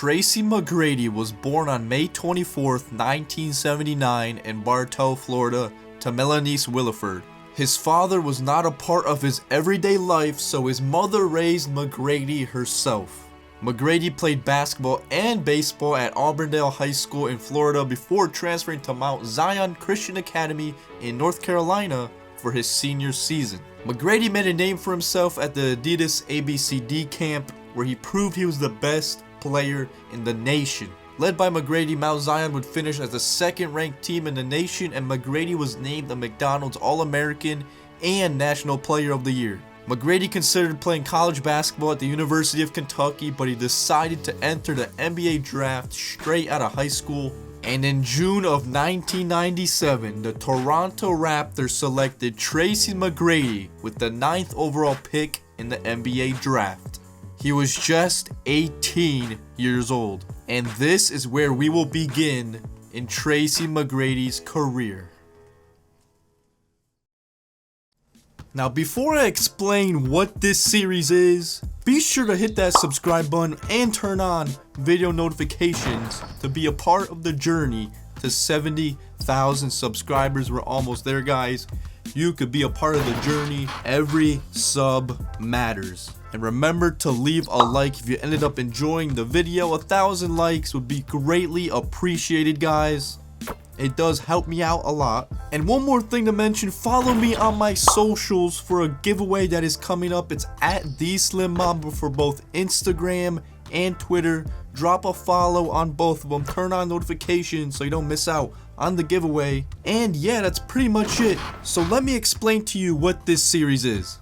Tracy McGrady was born on May 24th, 1979 in Bartow, Florida, to Melanice Williford. His father was not a part of his everyday life, so his mother raised McGrady herself. McGrady played basketball and baseball at Auburndale High School in Florida before transferring to Mount Zion Christian Academy in North Carolina for his senior season. McGrady made a name for himself at the Adidas ABCD camp, where he proved he was the best player in the nation. Led by McGrady, Mount Zion would finish as the second-ranked team in the nation, and McGrady was named the McDonald's All-American and National Player of the Year. McGrady considered playing college basketball at the University of Kentucky, but he decided to enter the NBA draft straight out of high school. And in June of 1997, the Toronto Raptors selected Tracy McGrady with the 9th overall pick in the NBA draft. He was just 18 years old, and this is where we will begin in Tracy McGrady's career. Now, before I explain what this series is, be sure to hit that subscribe button and turn on video notifications to be a part of the journey to 70,000 subscribers. We're almost there, guys. You could be a part of the journey. Every sub matters. And remember to leave a like if you ended up enjoying the video. 1,000 likes would be greatly appreciated, guys. It does help me out a lot. And one more thing to mention, follow me on my socials for a giveaway that is coming up. It's at TheSlimMamba for both Instagram and Twitter. Drop a follow on both of them. Turn on notifications so you don't miss out on the giveaway. And yeah, that's pretty much it. So let me explain to you what this series is.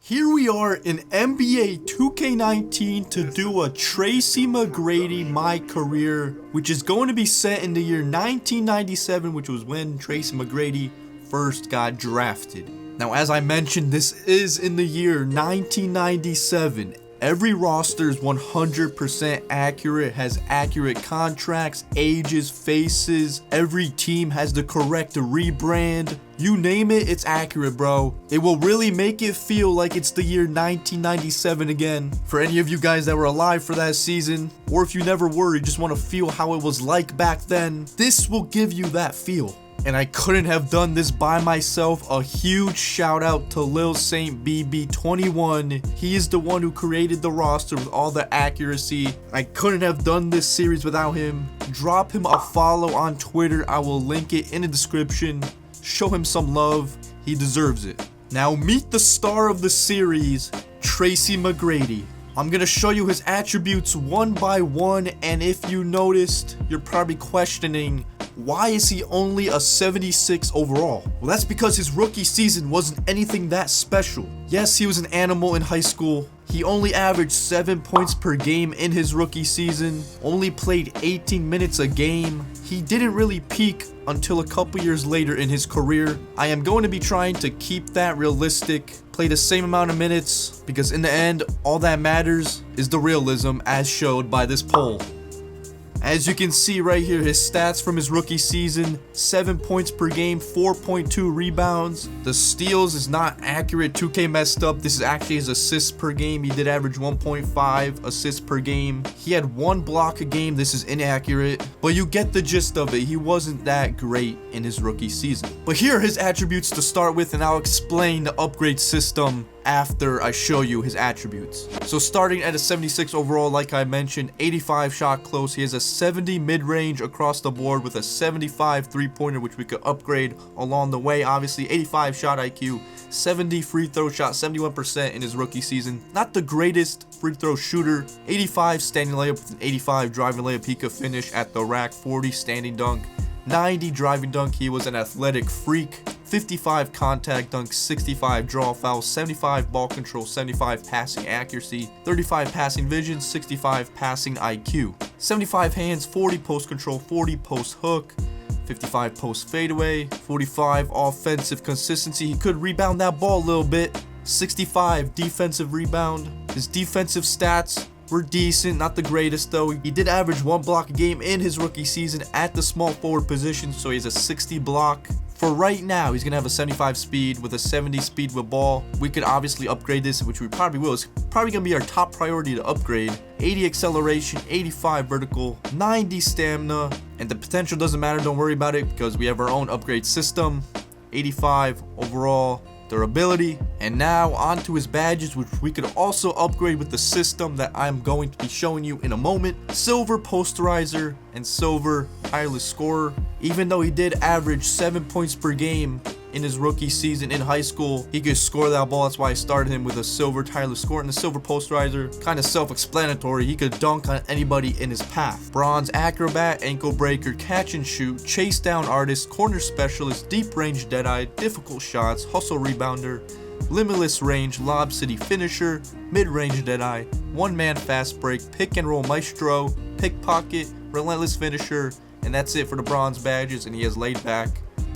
Here we are in NBA 2K19 to do a Tracy McGrady My Career, which is going to be set in the year 1997, which was when Tracy McGrady first got drafted. Now, as I mentioned, this is in the year 1997. Every roster is 100% accurate, has accurate contracts, ages, faces. Every team has the correct rebrand. You name it, it's accurate, bro. It will really make it feel like it's the year 1997 again. For any of you guys that were alive for that season, or if you never were, you just want to feel how it was like back then, this will give you that feel. And I couldn't have done this by myself. A huge shout out to Lil Saint BB21. He is the one who created the roster with all the accuracy. I couldn't have done this series without him. Drop him a follow on Twitter. I will link it in the description. Show him some love. He deserves it. Now meet the star of the series, Tracy McGrady. I'm going to show you his attributes one by one, and if you noticed, you're probably questioning, why is he only a 76 overall? Well, that's because his rookie season wasn't anything that special. Yes, he was an animal in high school. He only averaged 7 points per game in his rookie season, only played 18 minutes a game. He didn't really peak until a couple years later in his career. I am going to be trying to keep that realistic, play the same amount of minutes, because in the end, all that matters is the realism as showed by this poll. As you can see right here, his stats from his rookie season: 7 points per game, 4.2 rebounds. The steals is not accurate. 2K messed up. This is actually his assists per game. He did average 1.5 assists per game. He had 1 block a game. This is inaccurate, but you get the gist of it. He wasn't that great in his rookie season. But here are his attributes to start with, and I'll explain the upgrade system after I show you his attributes. So starting at a 76 overall, like I mentioned, 85 shot close. He has a 70 mid-range across the board with a 75 three-pointer, which we could upgrade along the way. Obviously, 85 shot IQ, 70 free throw shot, 71% in his rookie season. Not the greatest free throw shooter. 85 standing layup with an 85 driving layup. He could finish at the rack. 40 standing dunk, 90 driving dunk. He was an athletic freak. 55 contact dunk, 65 draw foul, 75 ball control, 75 passing accuracy, 35 passing vision, 65 passing IQ, 75 hands, 40 post control, 40 post hook, 55 post fadeaway, 45 offensive consistency. He could rebound that ball a little bit. 65 defensive rebound. His defensive stats were decent, not the greatest though. He did average 1 block a game in his rookie season at the small forward position, so he has a 60 block, For right now, he's going to have a 75 speed with a 70 speed with ball. We could obviously upgrade this, which we probably will. It's probably going to be our top priority to upgrade. 80 acceleration, 85 vertical, 90 stamina, and the potential doesn't matter. Don't worry about it because we have our own upgrade system. 85 overall durability. And now onto his badges, which we could also upgrade with the system that I'm going to be showing you in a moment. Silver posterizer and silver tireless scorer. Even though he did average 7 points per game in his rookie season in high school, he could score that ball. That's why I started him with a silver tireless scorer and the silver posterizer. Kind of self-explanatory. He could dunk on anybody in his path. Bronze acrobat, ankle breaker, catch and shoot, chase down artist, corner specialist, deep range deadeye, difficult shots, hustle rebounder, limitless range, lob city finisher, mid-range deadeye, one-man fast break, pick and roll maestro, pickpocket, relentless finisher, and that's it for the bronze badges. And he has laid back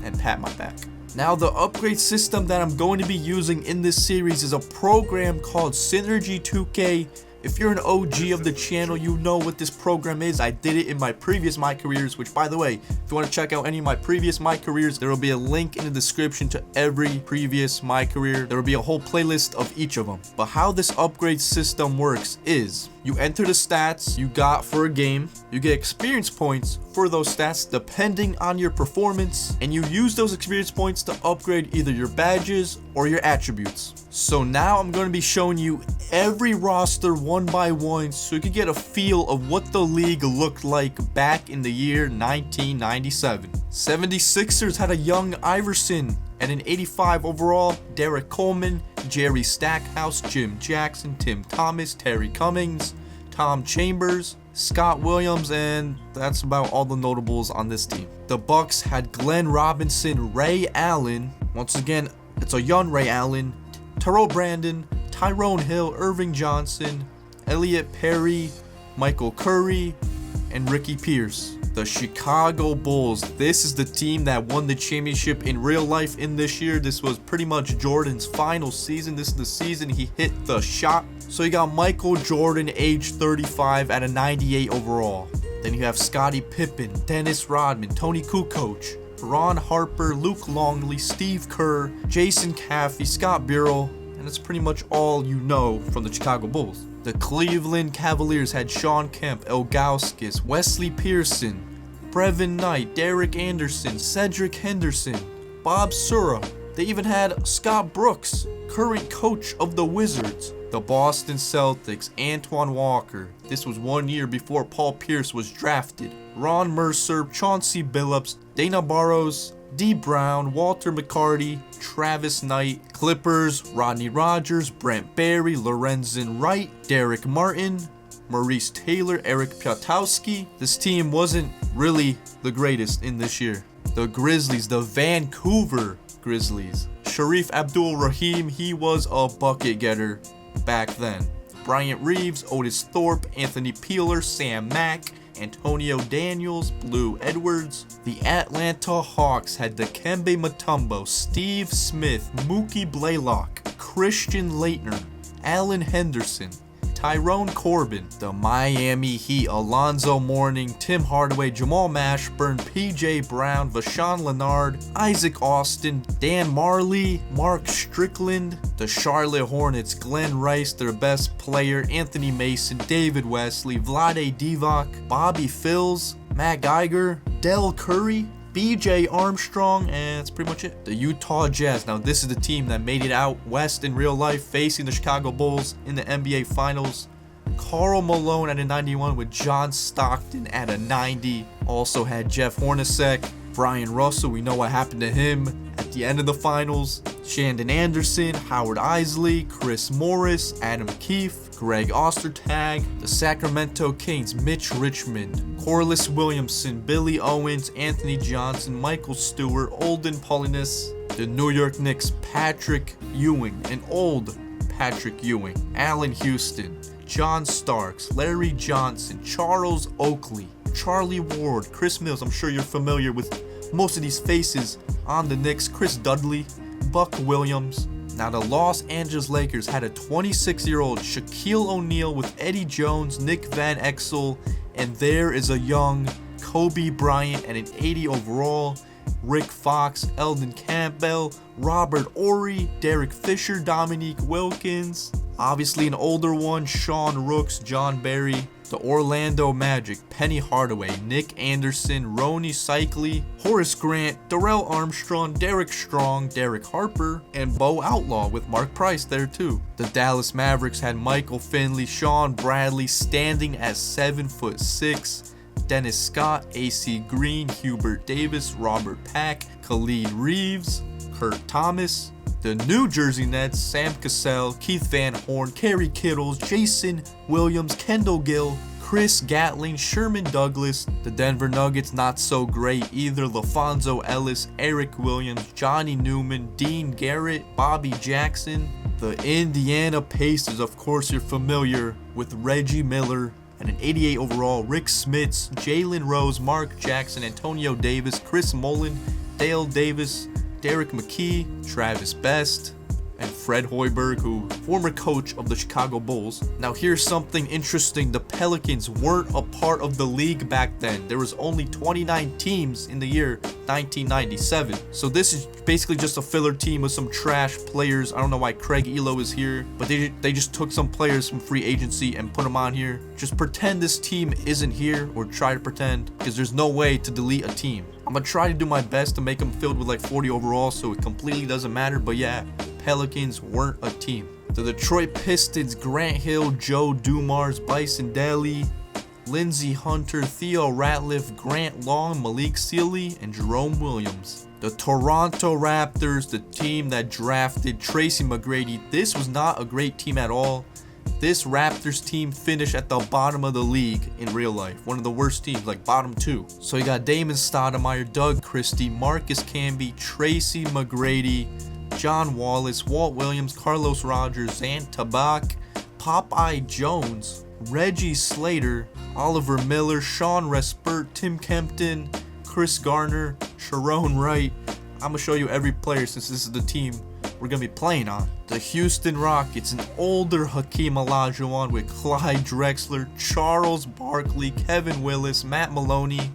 and pat my back. Now, the upgrade system that I'm going to be using in this series is a program called Synergy 2K. If you're an OG of the channel, you know what this program is. I did it in my previous My Careers, which, by the way, if you want to check out any of my previous My Careers, there will be a link in the description to every previous My Career. There will be a whole playlist of each of them. But how this upgrade system works is you enter the stats you got for a game, you get experience points for those stats depending on your performance, and you use those experience points to upgrade either your badges or your attributes. So now I'm going to be showing you every roster one by one so you can get a feel of what the league looked like back in the year 1997. 76ers had a young Iverson and an 85 overall, Derek Coleman, Jerry Stackhouse, Jim Jackson, Tim Thomas, Terry Cummings, Tom Chambers, Scott Williams, and that's about all the notables on this team. The Bucks had Glenn Robinson, Ray Allen, once again it's a young Ray Allen, Terrell Brandon, Tyrone Hill, Irving Johnson, Elliot Perry, Michael Curry, and Ricky Pierce. The Chicago Bulls. This is the team that won the championship in real life in this year. This was pretty much Jordan's final season. This is the season he hit the shot. So you got Michael Jordan, age 35 at a 98 overall. Then you have Scottie Pippen, Dennis Rodman, Tony Kukoc, Ron Harper, Luke Longley, Steve Kerr, Jason Caffey, Scott Burrell, and that's pretty much all you know from the Chicago Bulls. The Cleveland Cavaliers had Sean Kemp, Ilgauskas, Wesley Pearson, Brevin Knight, Derek Anderson, Cedric Henderson, Bob Sura. They even had Scott Brooks, current coach of the Wizards. The Boston Celtics, Antoine Walker. This was 1 year before Paul Pierce was drafted. Ron Mercer, Chauncey Billups, Dana Barros, D. Brown, Walter McCarty, Travis Knight. Clippers, Rodney Rogers, Brent Barry, Lorenzen Wright, Derek Martin, Maurice Taylor, Eric Piatowski. This team wasn't really the greatest in this year. The Grizzlies, the Vancouver Grizzlies. Sharif Abdul-Rahim, he was a bucket getter back then. Bryant Reeves, Otis Thorpe, Anthony Peeler, Sam Mack, Antonio Daniels, Blue Edwards. The Atlanta Hawks had Dikembe Mutombo, Steve Smith, Mookie Blaylock, Christian Laettner, Allen Henderson, Tyrone Corbin. The Miami Heat, Alonzo Mourning, Tim Hardaway, Jamal Mashburn, PJ Brown, Vashawn Leonard, Isaac Austin, Dan Marley, Mark Strickland. The Charlotte Hornets, Glenn Rice, their best player, Anthony Mason, David Wesley, Vlade Divac, Bobby Phills, Matt Geiger, Del Curry, BJ Armstrong, and that's pretty much it. The Utah Jazz. Now this is the team that made it out west in real life, facing the Chicago Bulls in the NBA Finals. Karl Malone at a 91 with John Stockton at a 90. Also had Jeff Hornacek, Brian Russell, we know what happened to him at the end of the finals. Shandon Anderson, Howard Isley, Chris Morris, Adam Keefe, Greg Ostertag. The Sacramento Kings, Mitch Richmond, Corliss Williamson, Billy Owens, Anthony Johnson, Michael Stewart, Olden Polinis. The New York Knicks, Patrick Ewing, an old Patrick Ewing, Allen Houston, John Starks, Larry Johnson, Charles Oakley, Charlie Ward, Chris Mills. I'm sure you're familiar with most of these faces on the Knicks. Chris Dudley, Buck Williams. Now the Los Angeles Lakers had a 26-year-old Shaquille O'Neal with Eddie Jones, Nick Van Exel, and there is a young Kobe Bryant at an 80 overall. Rick Fox, Eldon Campbell, Robert Ory, Derek Fisher, Dominique Wilkins. Obviously an older one, Sean Rooks, John Barry. The Orlando Magic, Penny Hardaway, Nick Anderson, Rony Cycli, Horace Grant, Darrell Armstrong, Derek Strong, Derek Harper, and Bo Outlaw with Mark Price there too. The Dallas Mavericks had Michael Finley, Sean Bradley standing at 7'6", Dennis Scott, AC Green, Hubert Davis, Robert Pack, Khalid Reeves, Kurt Thomas. The New Jersey Nets, Sam Cassell, Keith Van Horn, Kerry Kittles, Jason Williams, Kendall Gill, Chris Gatling, Sherman Douglas. The Denver Nuggets, not so great either. LaFonso Ellis, Eric Williams, Johnny Newman, Dean Garrett, Bobby Jackson. The Indiana Pacers, of course you're familiar with Reggie Miller, and an 88 overall, Rick Smits, Jalen Rose, Mark Jackson, Antonio Davis, Chris Mullin, Dale Davis, Derek McKee, Travis Best, and Fred Hoiberg, who former coach of the Chicago Bulls. Now here's something interesting. The Pelicans weren't a part of the league back then. There was only 29 teams in the year 1997. So this is basically just a filler team with some trash players. I don't know why Craig Elo is here, but they just took some players from free agency and put them on here. Just pretend this team isn't here, or try to pretend, because there's no way to delete a team. I'm gonna try to do my best to make them filled with like 40 overall, so it completely doesn't matter. But yeah, Pelicans weren't a team. The Detroit Pistons, Grant Hill, Joe Dumars, Bison Dele, Lindsey Hunter, Theo Ratliff, Grant Long, Malik Sealy, and Jerome Williams. The Toronto Raptors, the team that drafted Tracy McGrady. This was not a great team at all. This Raptors team finished at the bottom of the league in real life. One of the worst teams, like bottom 2. So you got Damon Stoudemire, Doug Christie, Marcus Camby, Tracy McGrady, John Wallace, Walt Williams, Carlos Rogers, Zan Tabak, Popeye Jones, Reggie Slater, Oliver Miller, Sean Respert, Tim Kempton, Chris Garner, Sharon Wright. I'm going to show you every player since this is the team we're going to be playing on. The Houston Rockets, an older Hakeem Olajuwon with Clyde Drexler, Charles Barkley, Kevin Willis, Matt Maloney,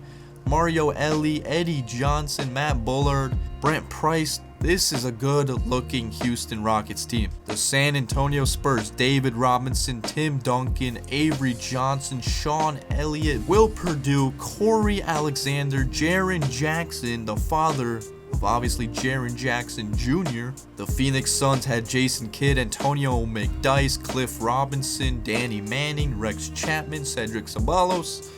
Mario Elie, Eddie Johnson, Matt Bullard, Brent Price. This is a good-looking Houston Rockets team. The San Antonio Spurs, David Robinson, Tim Duncan, Avery Johnson, Sean Elliott, Will Perdue, Corey Alexander, Jaren Jackson, the father of obviously Jaren Jackson Jr. The Phoenix Suns had Jason Kidd, Antonio McDyess, Cliff Robinson, Danny Manning, Rex Chapman, Cedric Ceballos,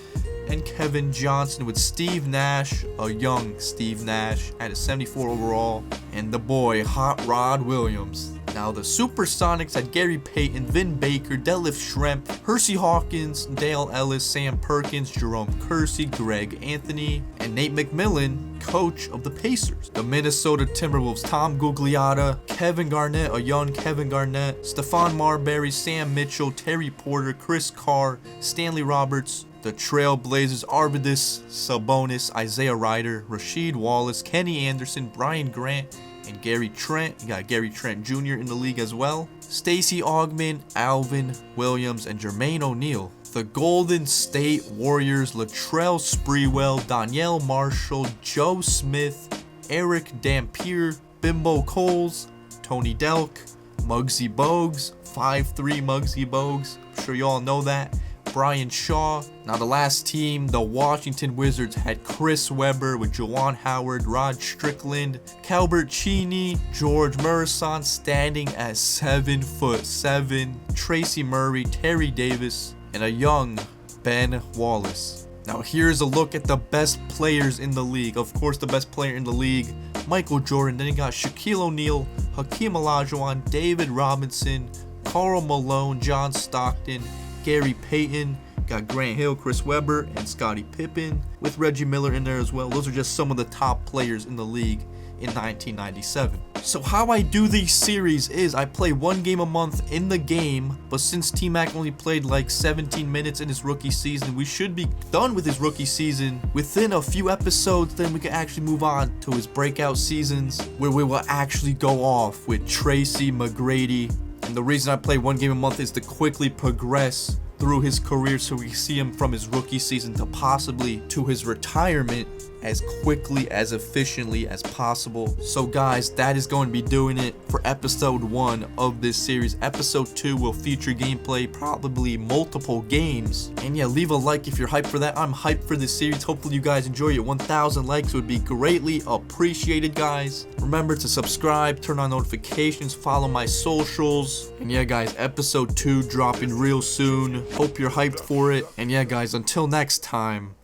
and Kevin Johnson, with Steve Nash, a young Steve Nash, at a 74 overall, and the boy Hot Rod Williams. Now the Supersonics had Gary Payton, Vin Baker, Detlef Schrempf, Hersey Hawkins, Dale Ellis, Sam Perkins, Jerome Kersey, Greg Anthony, and Nate McMillan, coach of the Pacers. The Minnesota Timberwolves, Tom Gugliotta, Kevin Garnett, a young Kevin Garnett, Stephon Marbury, Sam Mitchell, Terry Porter, Chris Carr, Stanley Roberts. The Trailblazers, Arvidas Sabonis, Isaiah Ryder, Rasheed Wallace, Kenny Anderson, Brian Grant, and Gary Trent. You got Gary Trent Jr. in the league as well. Stacey Augmon, Alvin Williams, and Jermaine O'Neal. The Golden State Warriors, Latrell Sprewell, Danielle Marshall, Joe Smith, Eric Dampier, Bimbo Coles, Tony Delk, Muggsy Bogues, 5'3" Muggsy Bogues. I'm sure you all know that. Brian Shaw. Now the last team, the Washington Wizards, had Chris Webber with Juwan Howard, Rod Strickland, Calbert Cheney, George Murison standing at 7'7", Tracy Murray, Terry Davis, and a young Ben Wallace. Now here's a look at the best players in the league. Of course, the best player in the league, Michael Jordan. Then you got Shaquille O'Neal, Hakeem Olajuwon, David Robinson, Karl Malone, John Stockton, Gary Payton, got Grant Hill, Chris Webber, and Scottie Pippen, with Reggie Miller in there as well. Those are just some of the top players in the league in 1997. So how I do these series is I play one game a month in the game, but since T-Mac only played like 17 minutes in his rookie season, we should be done with his rookie season within a few episodes. Then we can actually move on to his breakout seasons, where we will actually go off with Tracy McGrady. And the reason I play one game a month is to quickly progress through his career so we see him from his rookie season to possibly to his retirement as quickly, as efficiently as possible. So guys, that is going to be doing it for episode 1 of this series. Episode 2 will feature gameplay, probably multiple games. And yeah, leave a like if you're hyped for that. I'm hyped for this series. Hopefully you guys enjoy it. 1,000 likes would be greatly appreciated, guys. Remember to subscribe, turn on notifications, follow my socials. And yeah guys, episode 2 dropping real soon. Hope you're hyped for it. And yeah guys, until next time,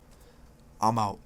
I'm out.